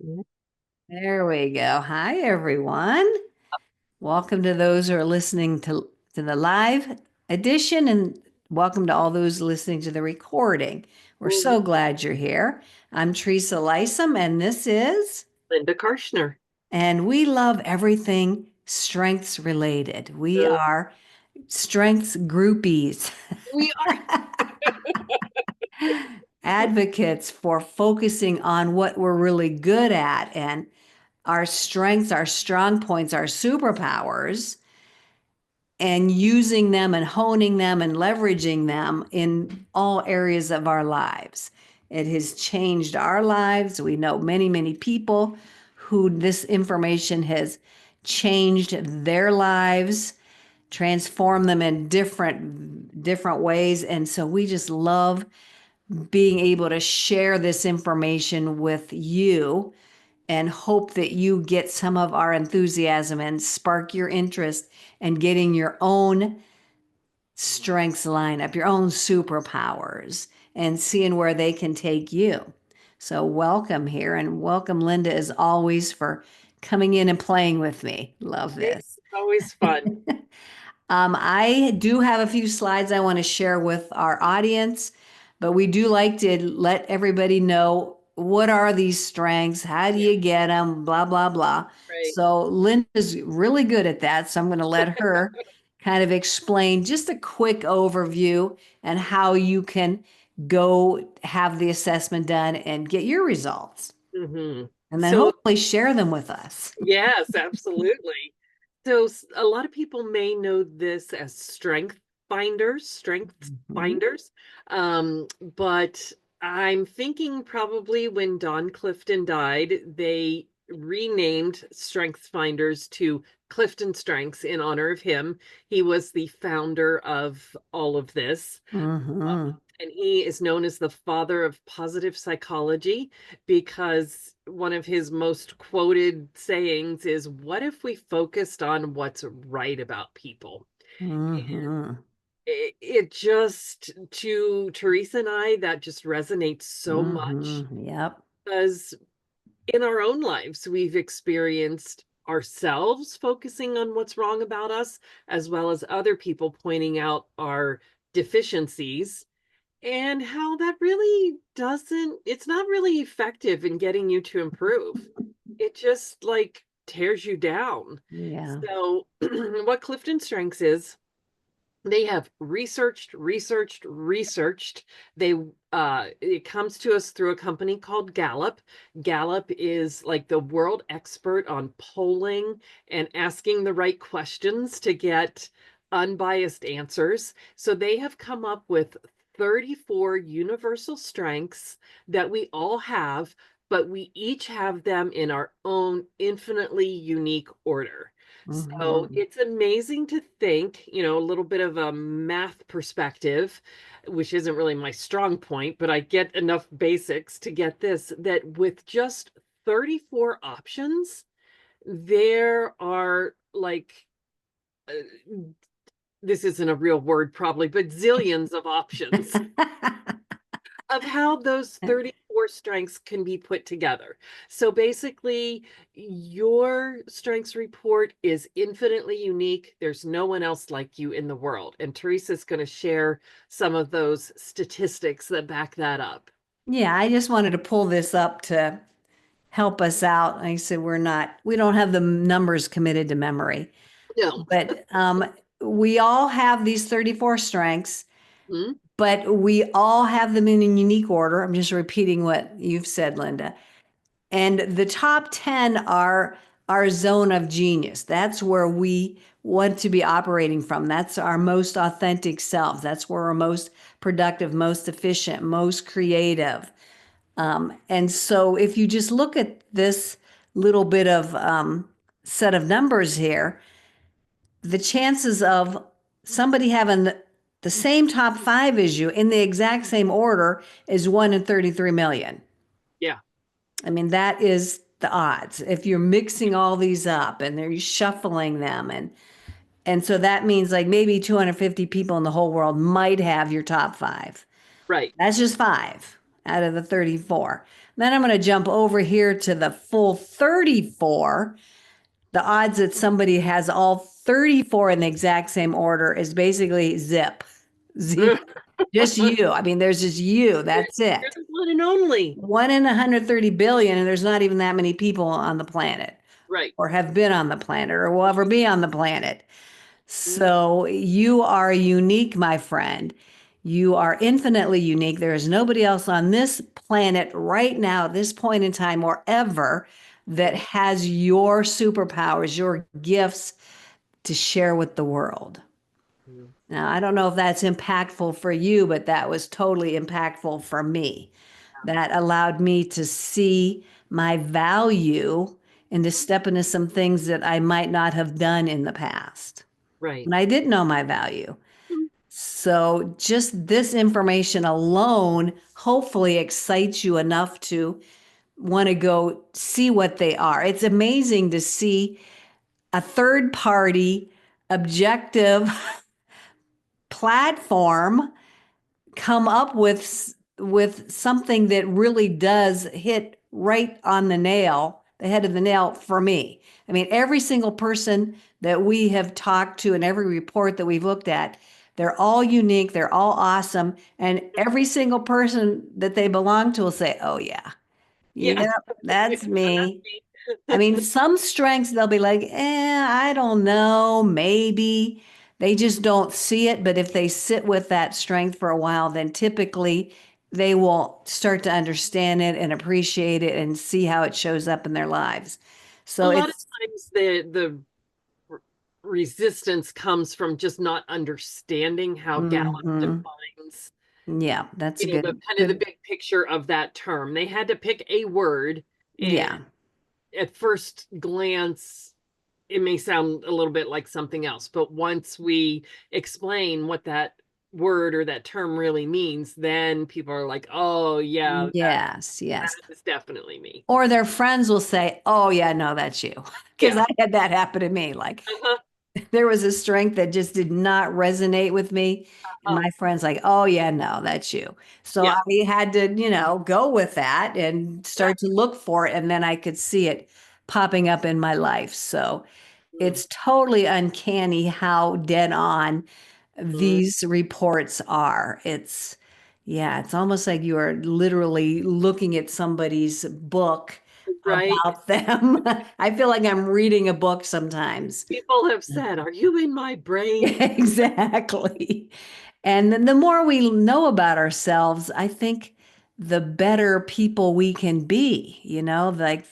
There we go. Hi, everyone. Welcome to those who are listening to the live edition, and welcome to all those listening to the recording. We're so Mhm. glad you're here. I'm Teresa Lisum, and this is, Linda Karchner. and we love everything strengths related. We Uh, are strengths groupies, we are. advocates for focusing on what we're really good at and our strengths, our strong points, our superpowers, and using them and honing them and leveraging them in all areas of our lives. It has changed our lives. We know many, many people who this information has changed their lives, transformed them in different ways. And so we just love being able to share this information with you and hope that you get some of our enthusiasm and spark your interest in getting your own strengths lineup, your own superpowers, and seeing where they can take you. So, welcome here, and welcome, Linda, as always, for coming in and playing with me. Love this. It's always fun. I do have a few slides I want to share with our audience, but we do like to let everybody know what are these strengths, how do Yeah, you get them, blah, blah, blah. right. So Linda's really good at that. So I'm going to let her kind of explain just a quick overview and how you can go have the assessment done and get your results, hmm and then So, hopefully share them with us. yes, absolutely. So, a lot of people may know this as strengths Mhm. finders. But I'm thinking probably when Don Clifton died, they renamed Strengths Finders to Clifton Strengths in honor of him. He was the founder of all of this. Mhm. And he is known as the father of positive psychology because one of his most quoted sayings is, "What if we focused on what's right about people?" Mhm. It just, to Teresa and I, that just resonates so much Yep. because in our own lives, we've experienced ourselves focusing on what's wrong about us, as well as other people pointing out our deficiencies and how that really doesn't, it's not really effective in getting you to improve. It just like tears you down. Yeah. So, what Clifton Strengths is, they have researched. They it comes to us through a company called Gallup. Gallup is like the world expert on polling and asking the right questions to get unbiased answers. So they have come up with 34 universal strengths that we all have, but we each have them in our own infinitely unique order. So Mhm. it's amazing to think, a little bit of a math perspective, which isn't really my strong point, but I get enough basics to get this, that with just 34 options, there are like, uh, this isn't a real word probably, but zillions of options of how those 34 strengths can be put together. So basically, your strengths report is infinitely unique. There's no one else like you in the world. And Teresa's going to share some of those statistics that back that up. Yeah, I just wanted to pull this up to help us out. Like I said, we don't have the numbers committed to memory, No. but we all have these 34 strengths, Hmm? but we all have them in a unique order. I'm just repeating what you've said, Linda. And the top 10 are our zone of genius. That's where we want to be operating from. That's our most authentic self. That's where we're most productive, most efficient, most creative. And so if you just look at this little bit of set of numbers here, the chances of somebody having the same top five as you in the exact same order is 1 in 33 million. Yeah. I mean, that is the odds. If you're mixing all these up and they're shuffling them, and so that means like maybe 250 people in the whole world might have your top five. Right. That's just five out of the 34. Then I'm going to jump over here to the full 34. The odds that somebody has all 34 in the exact same order is basically zip. Zero. Just you. I mean, there's just you. That's You're it. the one and only. One in 130 billion, and there's not even that many people on the planet Right. or have been on the planet or will ever be on the planet. Mhm. So you are unique, my friend. You are infinitely unique. There is nobody else on this planet right now, at this point in time, or ever, that has your superpowers, your gifts to share with the world. Mhm. Now, I don't know if that's impactful for you, but that was totally impactful for me. That allowed me to see my value and to step into some things that I might not have done in the past. Right. And I did know my value. Mhm. So just this information alone hopefully excites you enough to want to go see what they are. It's amazing to see a third party objective platform come up with something that really does hit right on the nail, the head of the nail for me. I mean, every single person that we have talked to and every report that we've looked at, they're all unique, they're all awesome, and every single person that they belong to will say, "Oh yeah, Yeah. yeah, that's That's me." I me. mean, some strengths they'll be like, I don't know, maybe. They just don't see it. But if they sit with that strength for a while, then typically they will start to understand it and appreciate it and see how it shows up in their lives. A So lot of it's, times the r- resistance comes from just not understanding how Gallup hmm, defines, yeah, that's a the good, kind of the good, big picture of that term. They had to pick a word, and yeah. at first glance, it may sound a little bit like something else, but once we explain what that word or that term really means, then people are like, "Oh, yeah, Yes, that yes. is definitely me." Or their friends will say, "Oh, yeah, no, that's you." Because Yeah. I had that happen to me. Like, Uh-huh. there was a strength that just did not resonate with me. And Uh, my friend's like, "Oh, yeah, no, that's you." So yeah. I had to, go with that and Yeah. start to look for it. And then I could see it popping up in my life. So Mm-hmm. it's totally uncanny how dead on Mm-hmm. these reports are. Yeah, it's almost like you are literally looking at somebody's book Right. about them. I feel like I'm reading a book sometimes. People have said, "Are you in my brain?" Exactly. And then the more we know about ourselves, I think the better people we can be, like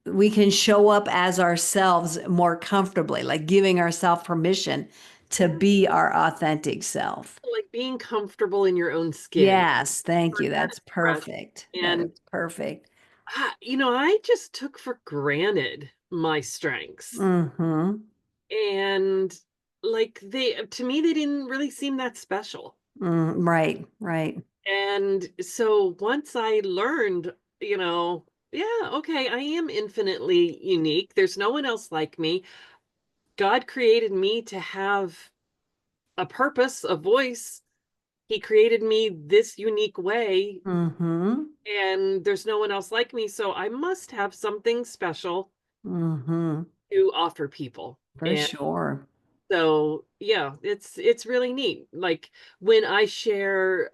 we can show up as ourselves more comfortably, like giving ourselves permission to Yeah. be our authentic self. Like being comfortable in your own skin. Yes, thank you. That That's expression. perfect. That And is perfect. I just took for granted my strengths. Mm-hmm. And like to me, they didn't really seem that special. Right, right. And so once I learned, yeah, okay, I am infinitely unique. There's no one else like me. God created me to have a purpose, a voice. He created me this unique way, Mm-hmm. and there's no one else like me. So I must have something special Mm-hmm. to offer people. For And sure. so yeah, it's really neat. Like when I share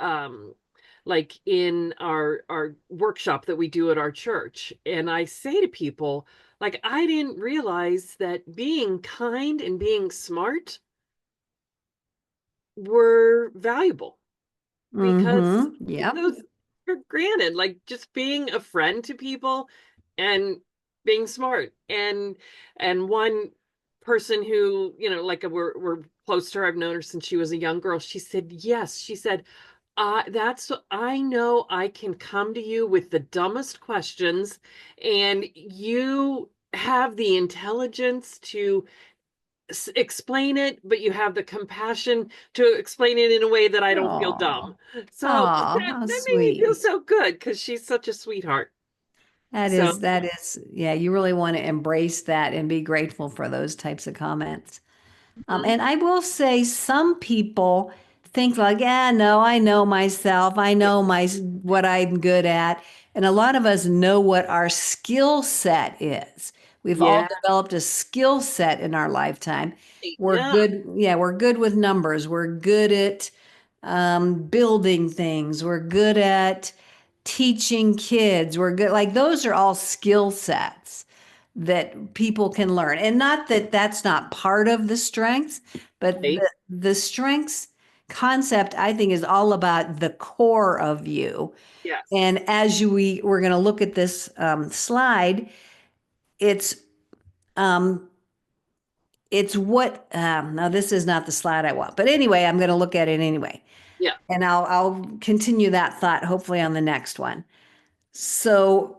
like in our workshop that we do at our church, and I say to people, like, I didn't realize that being kind and being smart were valuable, because Mm-hmm. Yep. those are granted, like just being a friend to people and being smart. And one person who, like we're close to her, I've known her since she was a young girl, she said, yes, she said, I know I can come to you with the dumbest questions, and you have the intelligence to explain it, but you have the compassion to explain it in a way that I don't feel Oh, dumb. So oh, how that made me feel sweet. so good because she's such a sweetheart. So, Yeah, you really want to embrace that and be grateful for those types of comments. mhm, And I will say some people think like, yeah, no, I know myself. I know what I'm good at. And a lot of us know what our skill set is. We've all Yeah. developed a skill set in our lifetime. We're Yeah. good. Yeah, we're good with numbers. We're good at building things. We're good at teaching kids. We're good. Like those are all skill sets that people can learn. And not that that's not part of the strengths, but Right. the strengths concept, I think, is all about the core of you. Yes. And as we're going to look at this slide, it's um, it's what now this is not the slide I want, but anyway, I'm going to look at it anyway, Yeah. and I'll continue that thought hopefully on the next one. So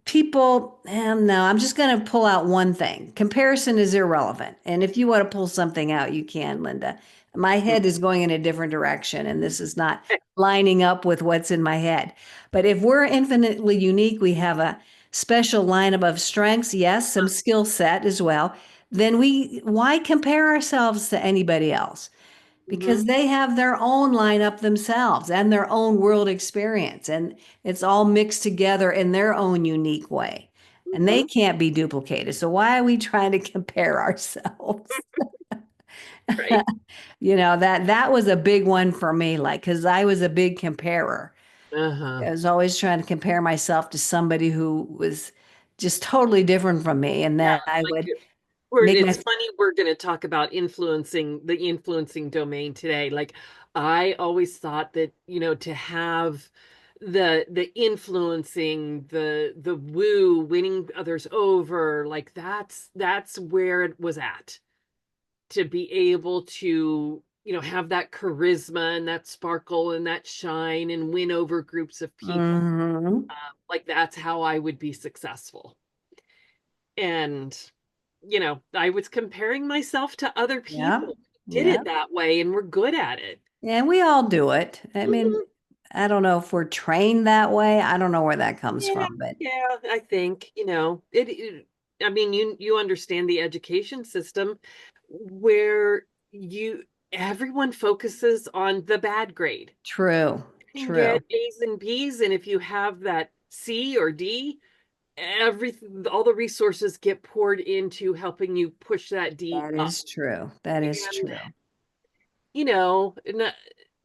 people, and no, I'm just going to pull out one thing. Comparison is irrelevant. And if you want to pull something out, you can, Linda. My Mm. head is going in a different direction, and this is not lining up with what's in my head. But if we're infinitely unique, we have a special lineup of strengths, yes, some skill set as well. Then why compare ourselves to anybody else? Mm-hmm. Because they have their own lineup themselves and their own world experience, and it's all mixed together in their own unique way. And they Mm-hmm. can't be duplicated. So why are we trying to compare ourselves? Right. That was a big one for me, like, because I was a big comparer. Uh-huh. I was always trying to compare myself to somebody who was just totally different from me. And Yeah. then I Like would make it's my, funny we're going to talk about influencing domain today. Like I always thought that, to have the influencing, the woo, winning others over, like that's where it was at. To be able to, have that charisma and that sparkle and that shine and win over groups of people. Mhm. Like that's how I would be successful. And, I was comparing myself to other Yeah, people who did yeah. it that way and were good at it. And we all do it. I mean, Mhm. I don't know if we're trained that way. I don't know where that comes Yeah, from, but yeah, I think, I mean, you understand the education system where everyone focuses on the bad grade. true, You can true. get A's and B's, and if you have that C or D, everything, all the resources get poured into helping you push that D That up. is true. That is And, true.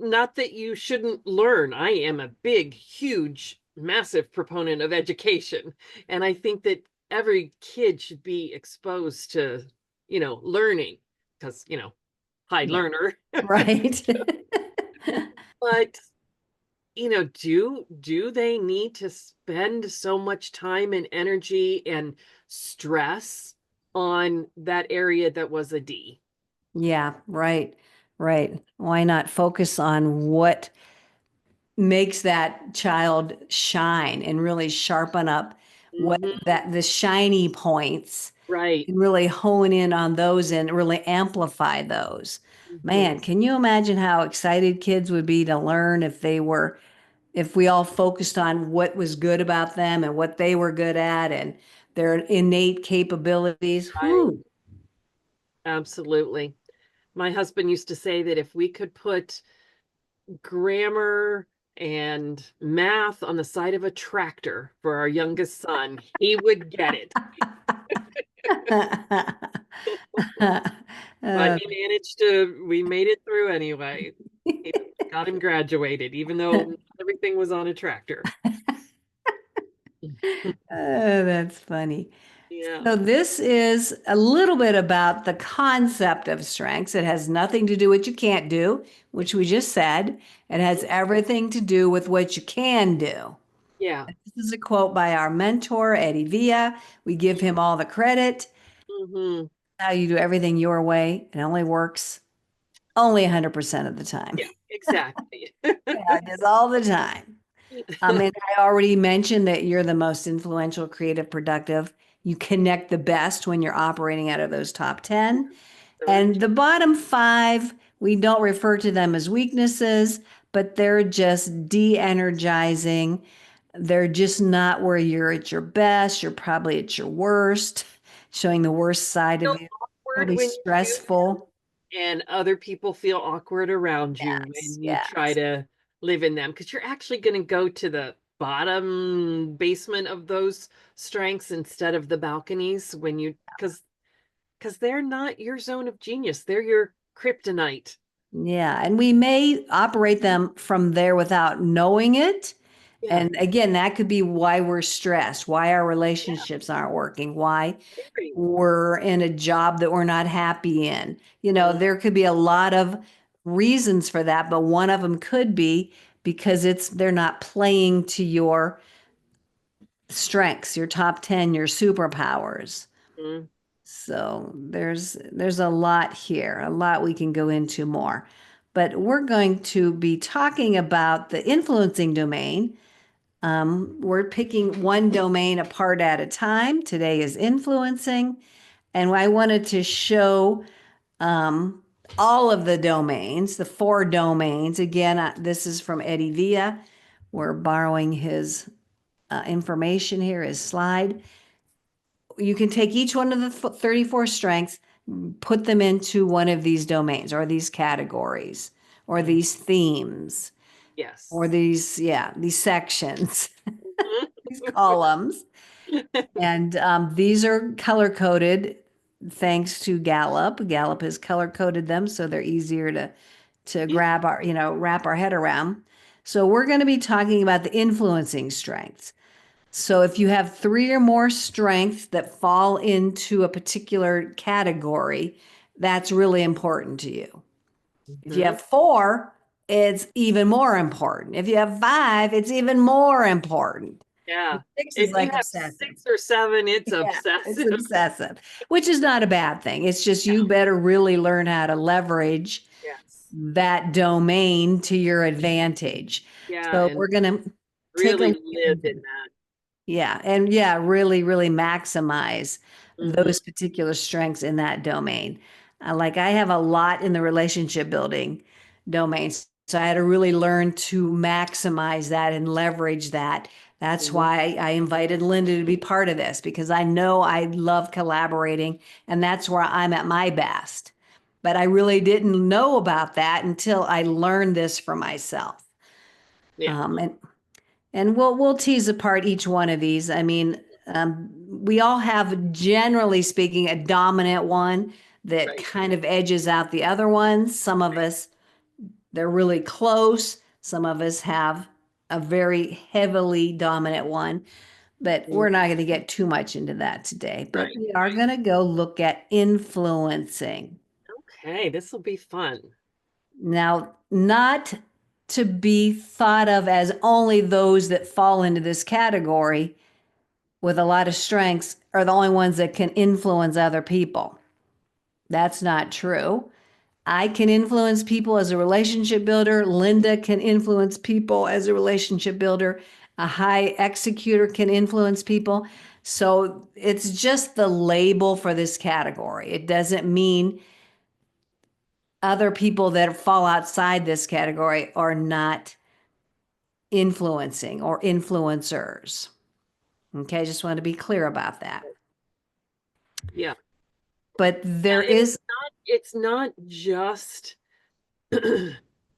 not that you shouldn't learn. I am a big, huge, massive proponent of education. And I think that every kid should be exposed to, learning because, high Yeah, learner. right. But do they need to spend so much time and energy and stress on that area that was a D? Yeah, right, right. Why not focus on what makes that child shine and really sharpen up what Hmm. that the shiny points Right. and really hone in on those and really amplify those. Hmm. Man, can you imagine how excited kids would be to learn if we all focused on what was good about them and what they were good at and their innate capabilities? Right. Whew. Absolutely. My husband used to say that if we could put grammar and math on the side of a tractor for our youngest son, he would get it. But Uh, we made it through anyway. He got him graduated, even though not everything was on a tractor. that's funny. Yeah. So this is a little bit about the concept of strengths. It has nothing to do with what you can't do, which we just said. It has everything to do with what you can do. Yeah. This is a quote by our mentor, Eddie Villa. We give him all the credit. Hmm. How you do everything your way. It only works only 100% of the time. Yeah, exactly. Yeah, it is all the time. And I already mentioned that you're the most influential, creative, productive. You connect the best when you're operating out of those top 10. So And the bottom five, we don't refer to them as weaknesses, but they're just de-energizing. They're just not where you're at your best. You're probably at your worst, showing the worst side of feel you. awkward Probably when you do them. stressful. and other people feel awkward around you Yes, when you try yes. to live in them because you're actually going to go to the bottom basement of those strengths instead of the balconies when you because they're not your zone of genius. They're your kryptonite. Yeah, and we may operate them from there without knowing it. Yeah. And again, that could be why we're stressed, why our Yeah. relationships aren't working, why Very. we're in a job that we're not happy in. Mhm. There could be a lot of reasons for that, but one of them could be because they're not playing to your strengths, your top 10, your superpowers. Mhm. So there's a lot here, a lot we can go into more. But we're going to be talking about the influencing domain. We're picking one domain apart at a time. Today is influencing, and I wanted to show um, all of the domains, the four domains. Again, this is from Eddie Villa. We're borrowing his information here, his slide. You can take each one of the 34 strengths, put them into one of these domains or these categories or Mhm. these themes or Yes. these sections, Mhm. these columns. And these are color coded thanks to Gallup. Gallup has color coded them so they're easier to Yeah. grab wrap our head around. So we're going to be talking about the influencing strengths. So if you have three or more strengths that fall into a particular category, that's really important to you. If you Mhm. have four, it's even more important. If you have five, it's even more important. Yeah. Six is If you like have obsessive. 6 or 7, it's Yeah, it's obsessive. obsessive, which is not a bad thing. It's just Yeah. you better really learn how to leverage Yes. that domain to your advantage. Yeah. So And we're going to take a really look live into in that. yeah, and yeah, really, really maximize Hmm. those particular strengths in that domain. Like I have a lot in the relationship building domains, so I had to really learn to maximize that and leverage that. That's Hmm. why I invited Linda to be part of this because I know I love collaborating, and that's where I'm at my best. But I really didn't know about that until I learned this for myself. Yeah. And we'll tease apart each one of these. I mean, we all have, generally speaking, a dominant one that Right. kind of edges out the other ones. Some of us, they're really close. Some of us have a very heavily dominant one, but Mhm. we're not going to get too much into that today. But Right. we are going to go look at influencing. Okay. This will be fun. Now, not to be thought of as only those that fall into this category with a lot of strengths are the only ones that can influence other people. That's not true. I can influence people as a relationship builder. Linda can influence people as a relationship builder. A high executor can influence people. So it's just the label for this category. It doesn't mean other people that fall outside this category are not influencing or influencers. Okay, I just want to be clear about that. Yeah. But Yeah. there And is it's not just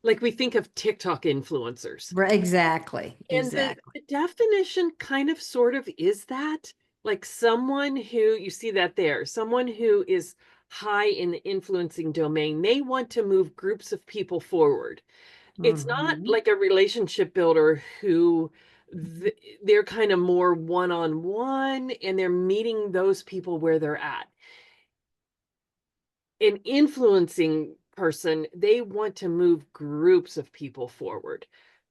like we think of TikTok influencers. exactly, And exactly. the definition kind of sort of is that like someone who you see that there, someone who is high in the influencing domain, they want to move groups of people forward. It's not Hmm. like a relationship builder who they're kind of more one-on-one and they're meeting those people where they're at. An influencing person, they want to move groups of people forward.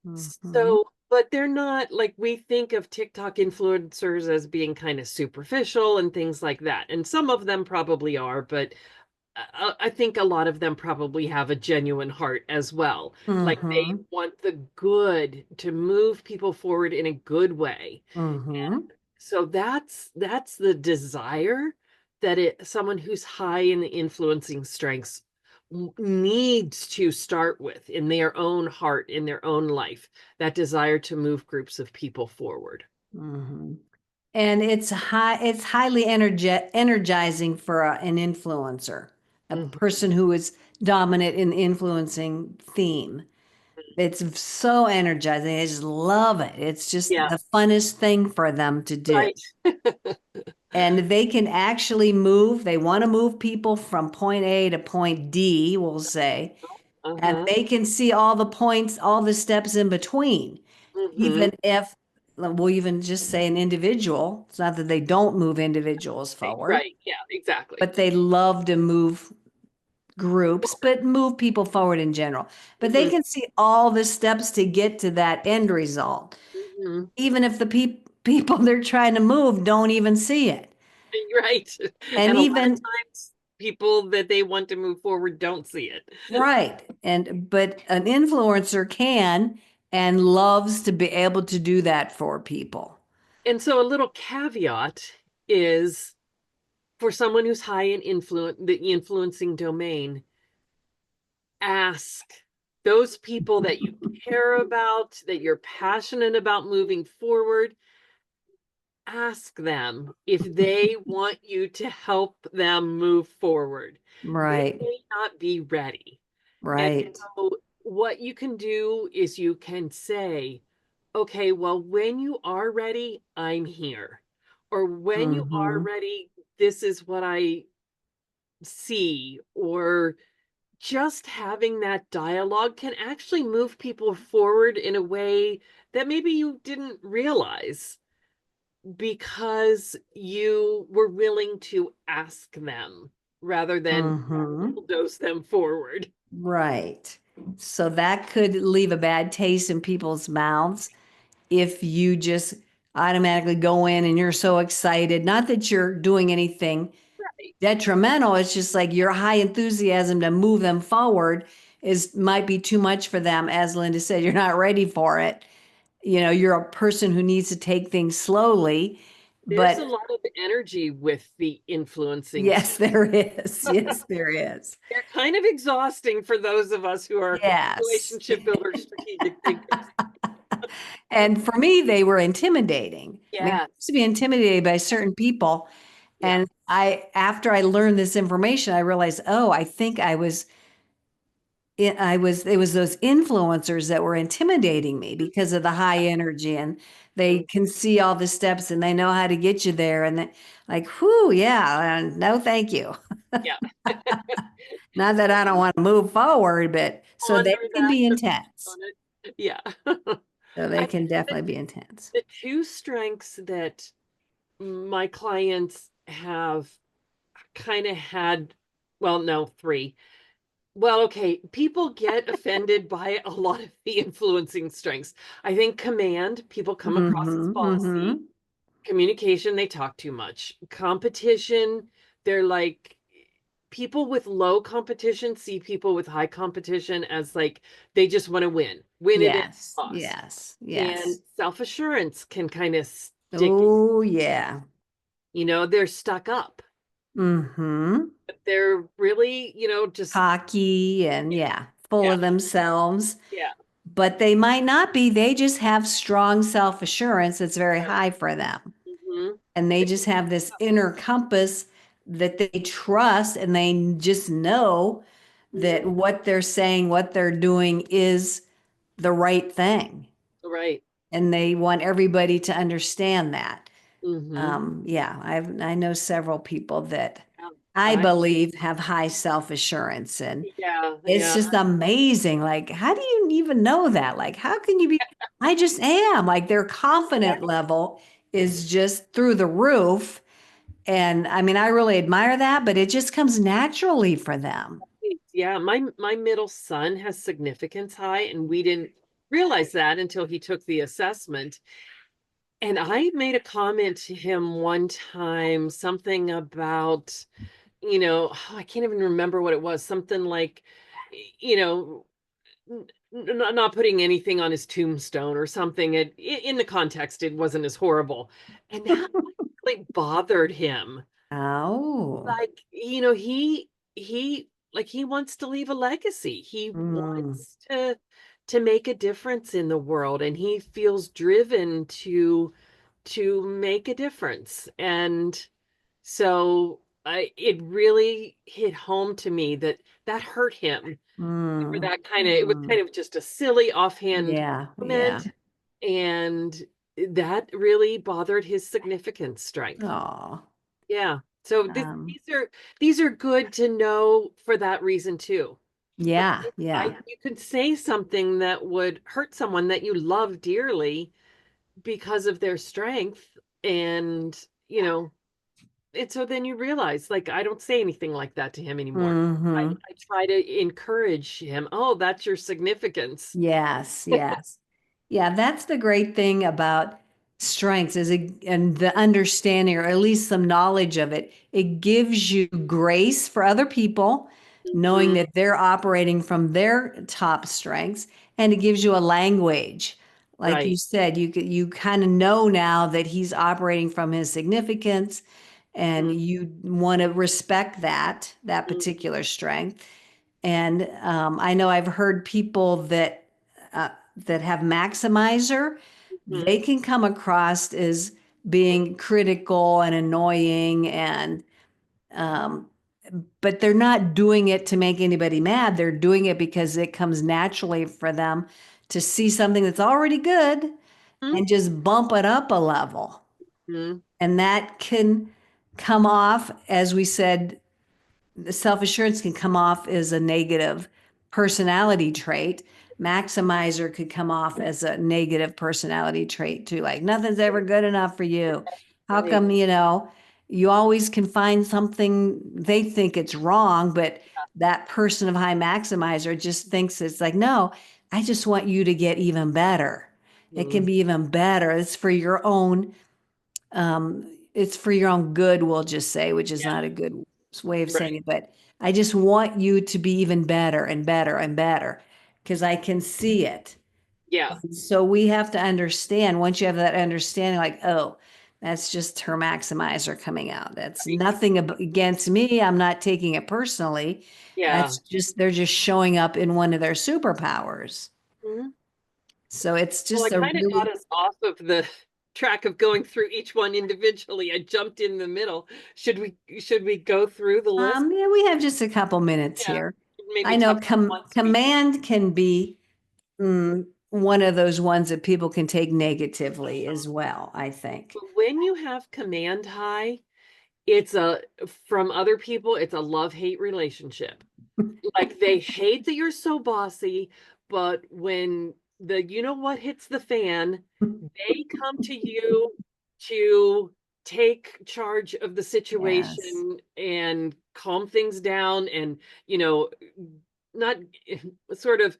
Hmm. So, but they're not like we think of TikTok influencers as being kind of superficial and things like that. And some of them probably are, but I think a lot of them probably have a genuine heart as well. Like they Hmm. want the good to move people forward in a good way. Hmm. So that's the desire that someone who's high in the influencing strengths needs to start with in their own heart, in their own life, that desire to move groups of people forward. Hmm. And it's highly energizing for an influencer. a Mhm. person who is dominant in influencing theme. It's so energizing. I just love it. It's just Yeah, the funnest thing for them to do. right. And they can actually move, they want to move people from point A to point D, we'll say, and Uh-huh. they can see all the points, all the steps in between. Hmm. Even if, we'll even just say an individual, it's not that they don't move individuals forward, Right. Yeah, exactly. but they love to move groups, but move people forward in general. But they Hmm. can see all the steps to get to that end result, Hmm. even if the people they're trying to move don't even see it. Right. And And a lot of even times people that they want to move forward don't see it. right. And but an influencer can and loves to be able to do that for people. And so a little caveat is for someone who's high in the influencing domain, ask those people that you care about, that you're passionate about moving forward, ask them if they want you to help them move forward. They Right. may not be ready. And Right. so what you can do is you can say, okay, well, when you are ready, I'm here. Or when you are Mm-hmm. ready, this is what I see. Or just having that dialogue can actually move people forward in a way that maybe you didn't realize because you were willing to ask them rather than Mm-hmm. bulldoze them forward. Right. So that could leave a bad taste in people's mouths if you just automatically go in and you're so excited. Not that you're doing anything Right. detrimental, it's just like your high enthusiasm to move them forward is might be too much for them. As Linda said, you're not ready for it. You're a person who needs to take things slowly. There's a But lot of energy with the influencing yes, stuff. there is. Yes, there is. They're kind of exhausting for those of us who are Yes. relationship builders, strategic thinkers. And for me, they were intimidating. I mean, I Yes. used to be intimidated by certain people. Yeah. And after I learned this information, I realized, oh, I think it was those influencers that were intimidating me because of the high energy and they Mhm. can see all the steps and they know how to get you there. And then, like, whoo, yeah, no, thank you. Yeah. Not that I don't want to move forward, but so they Ponder can that, be to intense. on it. Yeah. So they I can think that definitely be intense. the two strengths that my clients have kind of had, well, no, three. Well, okay, people get offended by a lot of the influencing strengths. I think command, people come across as Mm-hmm, bossy. mm-hmm. Communication, they talk too much. Competition, they're like people with low competition see people with high competition as like they just want to win at any Yes, cost. yes, And yes. self-assurance can kind of stick, Oh, yeah. they're stuck up. Mm-hmm. They're really, just Cocky and yeah, full yeah, of themselves. yeah. But they might not be. They just have strong self-assurance that's very high for them. Hmm. And they just have this inner compass that they trust and they just know that what they're saying, what they're doing is the right thing. Right. And they want everybody to understand that. Hmm. Yeah, I know several people that Yeah. I I believe have high self-assurance and yeah, it's yeah. just amazing. Like, how do you even know that? Like, how can you be? I just am. Like, their confident level is just through the roof. And I mean, I really admire that, but it just comes naturally for them. Yeah, my middle son has significance high, and we didn't realize that until he took the assessment. And I made a comment to him one time, something about, I can't even remember what it was, something like, you know, not putting anything on his tombstone or something. In the context, it wasn't as horrible. And that really bothered him. Oh, Like, he like he wants to leave a legacy. He mm, wants to make a difference in the world, and he feels driven to make a difference. And so it really hit home to me that that hurt him. For Mm, that kind of, it was mm. kind of just a silly offhand Yeah, yeah. comment, and that really bothered his significance strength. Oh, Yeah. So um, these are good to know for that reason too. Like yeah, yeah. you could say something that would hurt someone that you love dearly because of their strength, and and so then you realize, like, I don't say anything like that to him anymore. Hmm. I try to encourage him. Oh, that's your significance. Yes, yes. Yeah, that's the great thing about strengths is it, and the understanding or at least some knowledge of it. It gives you grace for other people, knowing Mhm. that they're operating from their top strengths, and it gives you a language. Like you Right. said, you kind of know now that he's operating from his significance and Mhm. you want to respect that particular strength. And I know I've heard people that have maximizer, Mhm. they can come across as being critical and annoying, and um, but they're not doing it to make anybody mad. They're doing it because it comes naturally for them to see something that's already good Mhm. and just bump it up a level. Mhm. And that can come off, as we said, the self-assurance can come off as a negative personality trait. Maximizer could come off as a negative personality trait too. Like nothing's ever good enough for you. How Right. come, you always can find something they think it's wrong, but that person of high maximizer just thinks it's like, no, I just want you to get even better. It can Mhm. be even better. It's for your own good, we'll just say, which is Yeah. not a good way of saying Right. it, but I just want you to be even better and better and better because I can see it. Yeah. So we have to understand, once you have that understanding, like, oh, that's just her maximizer coming out. That's Right. nothing against me. I'm not taking it personally. Yeah. That's just, they're just showing up in one of their superpowers. Mhm. So it's Well, I just a kind of got really, us off of the track of going through each one individually. I jumped in the middle. Should we go through the list? yeah, we have just a couple minutes Yeah. here. Maybe I know touch on once we command can be one of those ones that people can take negatively as well, I think. when you have command high, it's a from other people, it's a love-hate relationship. Like they hate that you're so bossy, but when the you know what hits the fan, they come to you to take charge of the Yes. situation and calm things down, and you know not sort of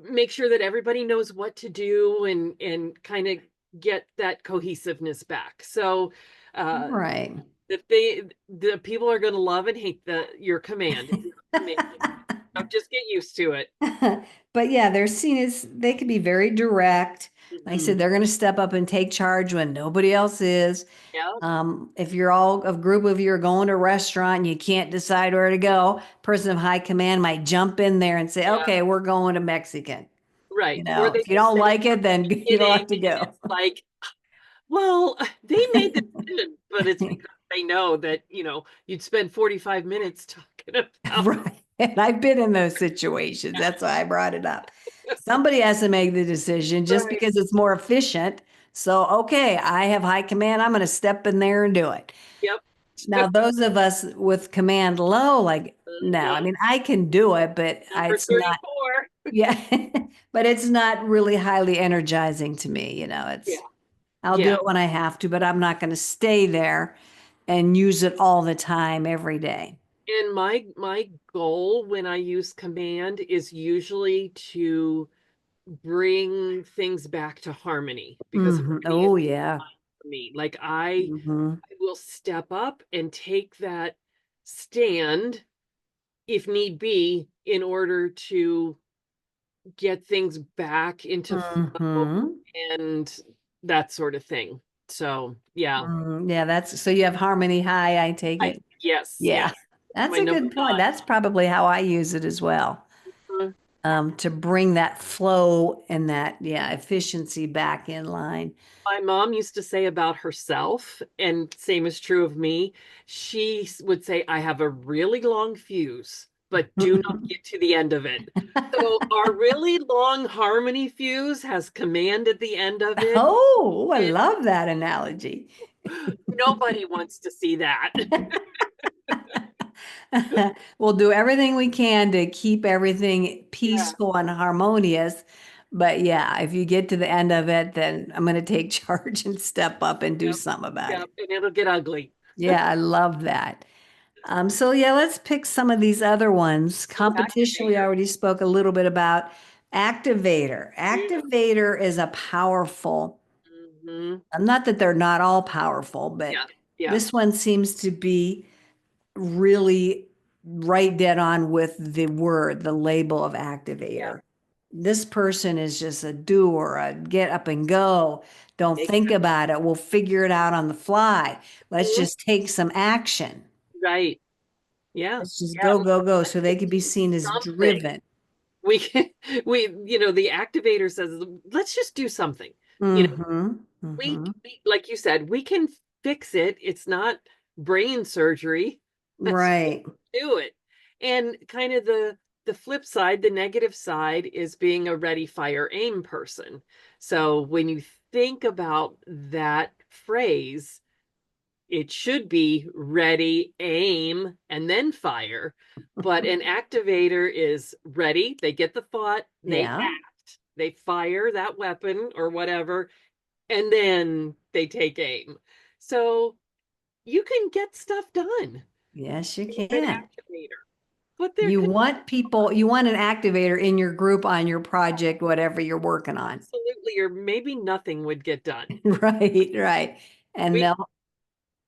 make sure that everybody knows what to do, and kind of get that cohesiveness back. So uh Right. the people are going to love and hate your command. So just get used to it. But yeah, they're seen as they can be very direct. Like I said, Mhm. they're going to step up and take charge when nobody else is. Yeah, If you're all a group of you are going to a restaurant and you can't decide where to go, person of high command might jump in there and say, yeah, "Okay, we're going to Mexican." right. Or they If you just don't say it like from it, then the you don't have beginning, to and go. it's like, well, they made the decision, but it's because they know that, you'd spend 45 minutes talking about. Right. And I've been in those situations. That's why I brought it up. Somebody has to make the decision just Right. because it's more efficient. So, okay, I have high command. I'm going to step in there and do it. Yep. Now, those of us with command low, like, no, I Mhm. mean, I can do it, but Number it's not, 34. yeah, but it's not really highly energizing to me. Yeah. I'll do Yeah. it when I have to, but I'm not going to stay there and use it all the time every day. And my goal when I use command is usually to bring things back to harmony, because harmony is Oh, yeah. for me. Like Hmm. I will step up and take that stand if need be in order to get things back into flow Hmm. and that sort of thing. So, yeah. Yeah, so you have harmony high, I take I it. Yes, Yeah, yes. that's My a number good point. That's probably how I use it as well. 9. to bring that flow and that, yeah, efficiency back in line. My mom used to say about herself, and same is true of me. She would say, I have a really long fuse, but do not get to the end of it. So our really long harmony fuse has command at the end of it. Oh, I And love that analogy. nobody wants to see that. We'll do everything we can to keep everything Yeah. peaceful and harmonious. But yeah, if you get to the end of it, then I'm going to take charge and step up and do Yep. something about Yep. it. And it'll get ugly. Yeah, I love that. So yeah, let's pick some of these other ones. Competition, we Activator. already spoke a little bit about. Activator. Yeah. Activator is a powerful, Hmm. not that they're not all powerful, but Yeah. Yeah. this one seems to be really right dead on with the word, the label of Yeah. activator. This person is just a doer, a get up and go. Don't think Exactly. about it. We'll figure it out on the fly. Let's just take some action. Right. Yeah. Let's just Yeah. go, go, go. So they Let's could be do seen as something. driven. We can, the activator says, let's just do something. You know, Mm-hmm. Mm-hmm. like you said, we can fix it. It's not brain surgery. Let's just Right. do it. And kind of the flip side, the negative side is being a ready, fire, aim person. So when you think about that phrase, it should be ready, aim, and then fire. But an activator is ready, they get the thought, they Yeah. act, they fire that weapon or whatever, and then they take aim. So you can get stuff done Yes, you with an can. activator. But there could You want an activator in your group on your project, whatever you're working on. absolutely, or maybe nothing would get done. Right, right. And We, they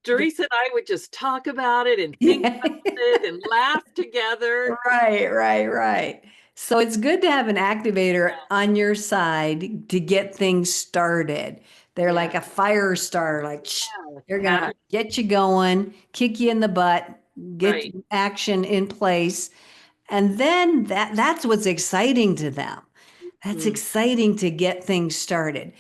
Teresa and I would just talk about it and think yeah. about it and laugh together. Right, right, right. So it's good to have an activator on your side to get things started. They're Yeah. like a fire starter, like Yeah. they're gonna Cat, get you going, kick you in the butt, get right. action in place. And then that's what's exciting to them. That's Mm. exciting to get things started.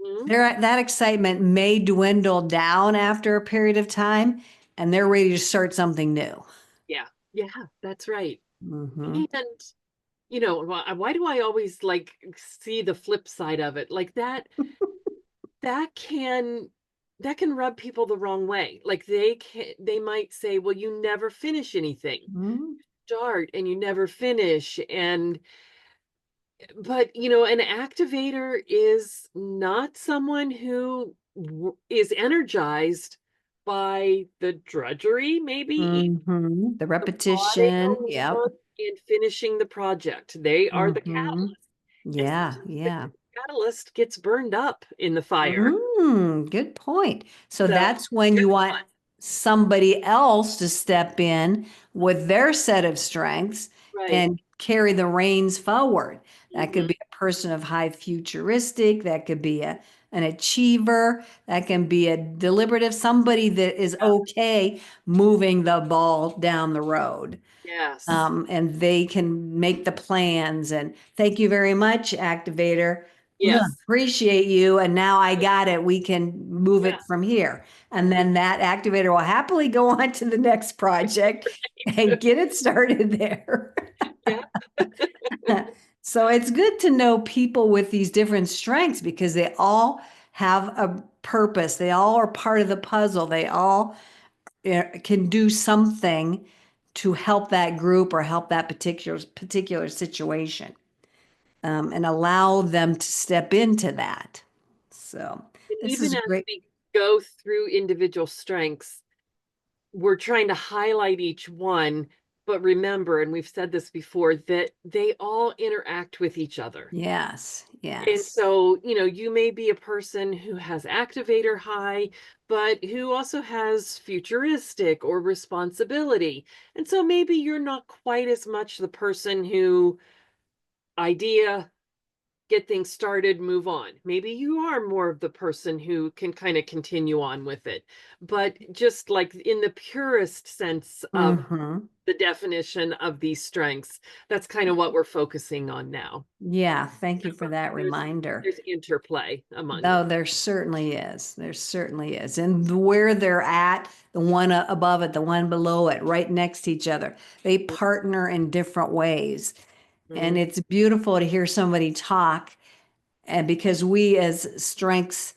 Mhm. That excitement may dwindle down after a period of time, and they're ready to start something new. Yeah. Yeah, that's right. Hmm. And why do I always like see the flip side of it? Like that can that can rub people the wrong way. Like they might say, "Well, you never finish anything. Start and you never finish." And but an activator is not someone who is energized by the drudgery, maybe The the plodding repetition. Yep. along and finishing the project. They are the Hmm. catalyst. And Yeah, sometimes the yeah. catalyst gets burned up in the fire. Good point. So So that's when they're you the want one. somebody else to step in with their set of strengths Right. and carry the reins forward. That could Hmm. be a person of high futuristic, that could be an achiever, that can be a deliberative, somebody that is Yeah. okay moving the ball down the road. Yes. And they can make the plans. And thank you very much, Activator. Ugh, Yes. appreciate you. And now I got it. We can move Yeah. it from here. And then that activator will happily go on to the next project and get it started there. Yeah. So it's good to know people with these different strengths because they all have a purpose. They all are part of the puzzle. They all can do something to help that group or help that particular situation, and allow them to step into that. So And this even is as great. we go through individual strengths, we're trying to highlight each one, but remember, and we've said this before, that they all interact with each other. Yes, And yes. so, you may be a person who has activator high, but who also has futuristic or responsibility. And so maybe you're not quite as much the person who idea, get things started, move on. Maybe you are more of the person who can kind of continue on with it. But just like in the purest sense of Mm-hmm. the definition of these strengths, that's kind of what we're focusing on now. Yeah, thank you for But that reminder. there's interplay among them. Oh, there certainly is. There certainly is. And where they're at, the one above it, the one below it, right next to each other, they partner in different ways. And Mhm. it's beautiful to hear somebody talk. And because we as strengths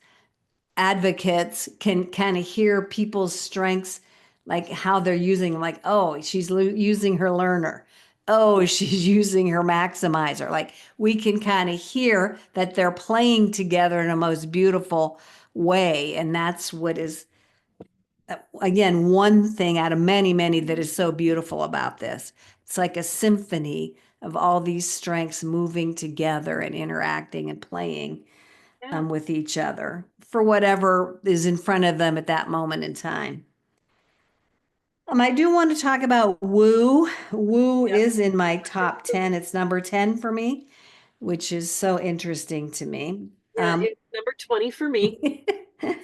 advocates can kind of hear people's strengths, like how they're using, like, oh, she's using her learner. Oh, she's using her maximizer. Like we can kind of hear that they're playing together in a most beautiful way. And that's what is, again, one thing out of many, many that is so beautiful about this. It's like a symphony of all these strengths moving together and interacting and playing Yeah, with each other for whatever is in front of them at that moment in time. I do want to talk about woo. Woo yeah, is in my top 10. It's number 10 for me, which is so interesting to me. yeah. It's number 20 for me.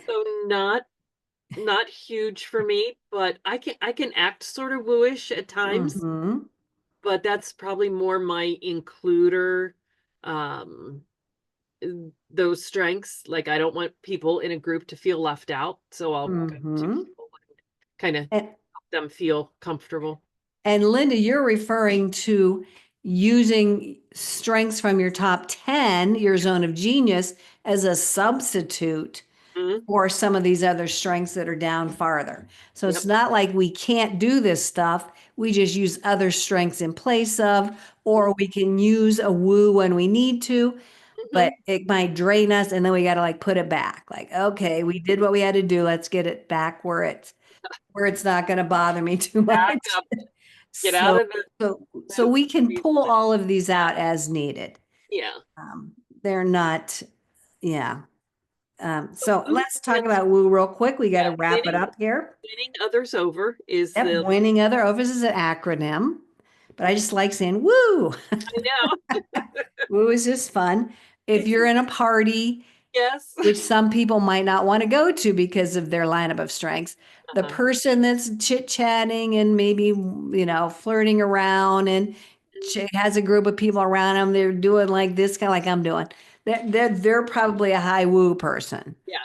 So not huge for me, but I can act sort of wooish at times, hmm but that's probably more my includer, um those strengths. Like I don't want people in a group to feel left out, so I'll go to hmm people and kind of And, help them feel comfortable. and Linda, you're referring to using strengths from your top 10, your zone of genius, as a substitute Mhm. or some of these other strengths that are down farther. So it's Yep. not like we can't do this stuff. We just use other strengths in place of, or we can use a woo when we need to, but Mhm. it might drain us and then we got to like put it back. Like, okay, we did what we had to do. Let's get it back where it's not going to bother me too Back much. up, get out So of the so we can the- pull all of these out as needed. yeah. They're not, yeah. So So woo let's talk stands, about woo real quick. We got yeah, to wrap it up here. winning others over is Yep, the winning other overs is an acronym, but I just like saying woo. I know. Woo is just fun. If It's you're in a party, yes. which some people might not want to go to because of their lineup of strengths, the Uh-huh. person that's chit-chatting and maybe, flirting around and has a group of people around them, they're doing like this, kind of like I'm doing. They're probably a high woo person. Yeah.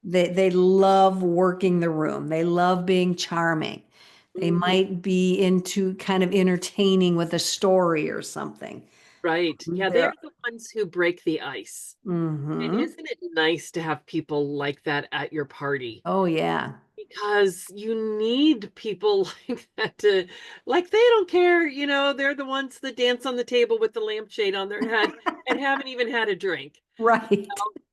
They love working the room. They love being charming. They Mhm. might be into kind of entertaining with a story or something. Right. Yeah, they're They're the ones who break the ice. And hmm isn't it nice to have people like that at your party? Oh yeah. Because you need people like that to, like, they don't care, they're the ones that dance on the table with the lampshade on their head and haven't even had a drink. Right.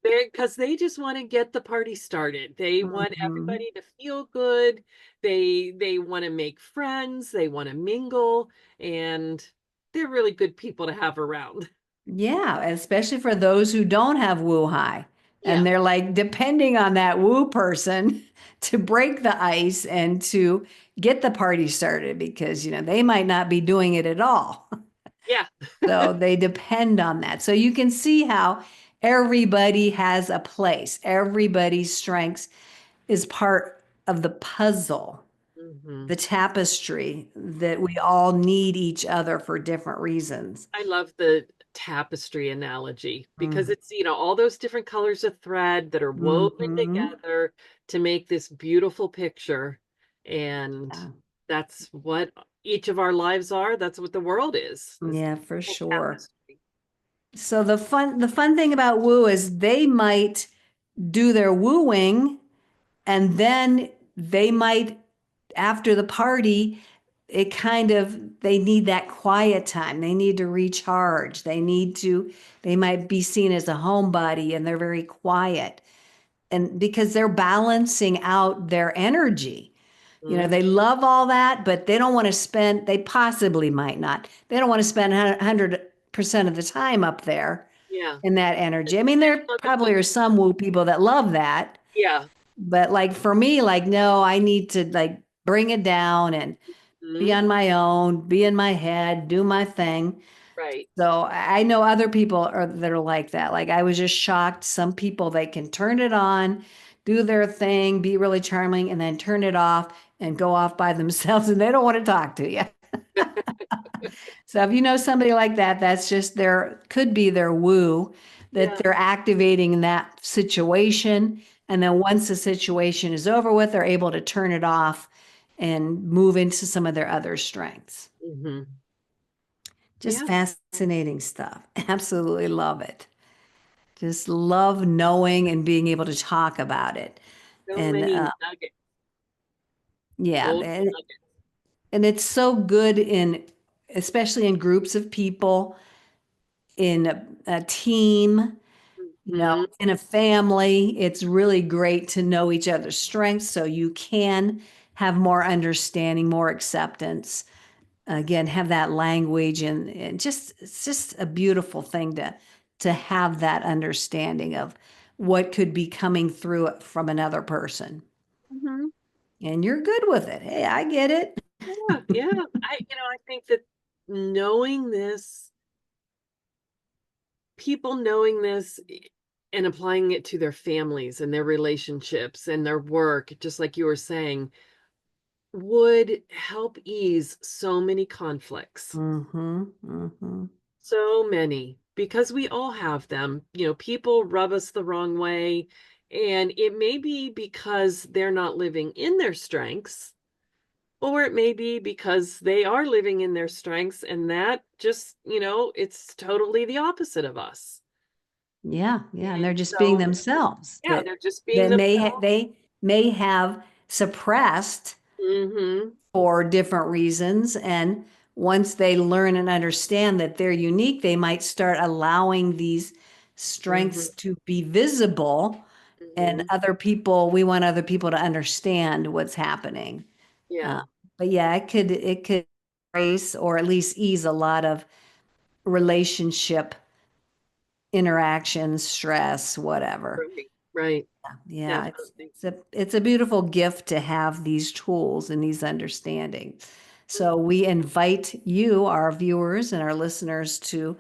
Because they just want to get the party started. They want hmm everybody to feel good. They want to make friends. They want to mingle, and they're really good people to have around. Yeah, especially for those who don't have woo high. Yeah, And they're like depending on that woo person to break the ice and to get the party started because, they might not be doing it at all. yeah. So they depend on that. So you can see how everybody has a place. Everybody's strengths is part of the puzzle, Mhm. the tapestry that we all need each other for different reasons. I love the tapestry analogy because Mm. it's, all those different colors of thread that are woven Mhm. together to make this beautiful picture. And Yeah. that's what each of our lives are. That's what the world is, this Yeah, for whole sure. tapestry. So the fun thing about woo is they might do their wooing and then they might after the party it kind of they need that quiet time. They need to recharge. They might be seen as a homebody and they're very quiet. And because they're balancing out their energy. Mhm. They love all that, but they don't want to spend, they possibly might not. They don't want to spend 100% of the time up there Yeah. in that energy. I mean, there probably are some woo people that love that, Yeah. but like for me, like, no, I need to like bring it down and be Mhm. on my own, be in my head, do my thing. Right. So I know other people are that are like that. Like I was just shocked. Some people they can turn it on, do their thing, be really charming, and then turn it off and go off by themselves and they don't want to talk to you. So if you know somebody like that, that's just their could be their woo that Yeah. they're activating in that situation. And then once the situation is over with, they're able to turn it off and move into some of their other strengths. Hmm. Just Yeah. fascinating stuff. Absolutely love it. Just love knowing and being able to talk about it. So And many nuggets, yeah, golden nuggets. and it's so good in, especially in groups of people, in a team, Hmm. in a family. It's really great to know each other's strengths so you can have more understanding, more acceptance. Again, have that language and just it's just a beautiful thing to have that understanding of what could be coming through it from another person. Hmm. And you're good with it. Hey, I get it. Yeah. Yeah. I think that knowing this, people knowing this and applying it to their families and their relationships and their work, just like you were saying, would help ease so many conflicts. Mm-hmm. Mm-hmm. So many, because we all have them. People rub us the wrong way, and it may be because they're not living in their strengths, or it may be because they are living in their strengths, and that just, it's totally the opposite of us. Yeah, yeah. And they're And just being so, themselves yeah, that they're just being themselves. they may have suppressed Hmm. for different reasons. And once they learn and understand that they're unique, they might start allowing these strengths Hmm. to be visible. And Hmm. we want other people to understand what's happening. Uh, Yeah. but yeah, it could raise or at least ease a lot of relationship interactions, stress, whatever. Right. Right. Yeah, Definitely. it's a beautiful gift to have these tools and these understandings. Mhm. So we invite you, our viewers and our listeners, to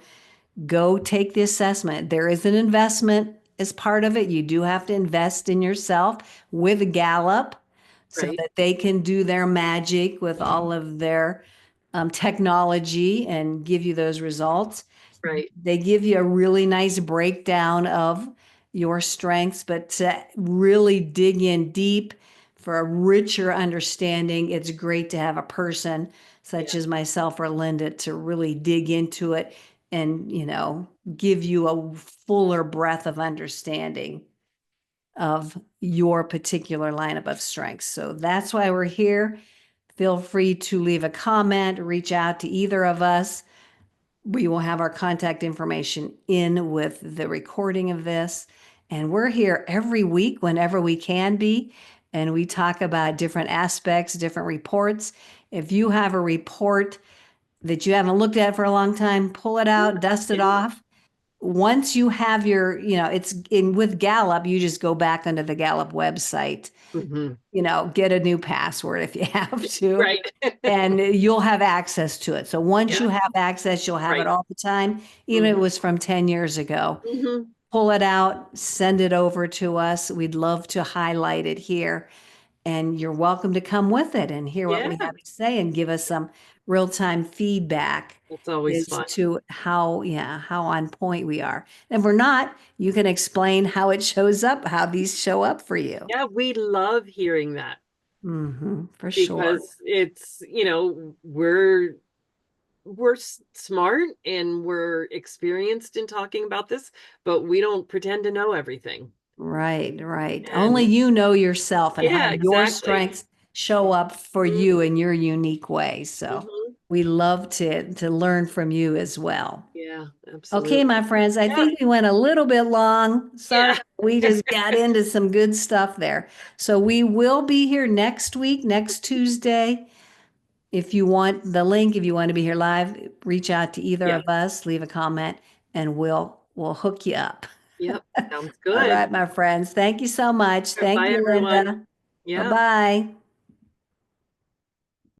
go take the assessment. There is an investment as part of it. You do have to invest in yourself with Gallup so Right. that they can do their magic with all of their technology and give you those results. Right. They give you a really nice breakdown of your strengths, but to really dig in deep for a richer understanding, it's great to have a person such Yeah. as myself or Linda to really dig into it and, give you a fuller breadth of understanding of your particular lineup of strengths. So that's why we're here. Feel free to leave a comment, reach out to either of us. We will have our contact information in with the recording of this. And we're here every week whenever we can be. And we talk about different aspects, different reports. If you have a report that you haven't looked at for a long time, pull it Yeah. out, dust it Yeah. off. Once you have it's in with Gallup, you just go back onto the Gallup website, Hmm. get a new password if you have to Right. and you'll have access to it. So once Yeah. you have access, you'll have it Right. all the time, even if it Hmm. was from 10 years ago. Hmm. Pull it out, send it over to us. We'd love to highlight it here. And you're welcome to come with it and hear what Yeah. we have to say and give us some real-time feedback That's always as fun. to how on point we are. If we're not, you can explain how it shows up, how these show up for you. Yeah, we love hearing that, For sure. because it's, we're smart and we're experienced in talking about this, but we don't pretend to know everything. Right, right. Only And you know yourself and how yeah, your exactly. strengths show up for you in your unique way. So Hmm. we love to learn from you as well. Yeah, Okay, my absolutely. friends, I Yeah. think we went a little bit long. Sorry, Yeah. we just got into some good stuff there. So we will be here next week, next Tuesday. If you want the link, if you want to be here live, reach out to either Yep. of us, leave a comment, and we'll hook you up. Yep. Sounds All good. right, my friends. Thank you so much. Thank Bye, you, everyone. Linda. Yeah. Bye-bye.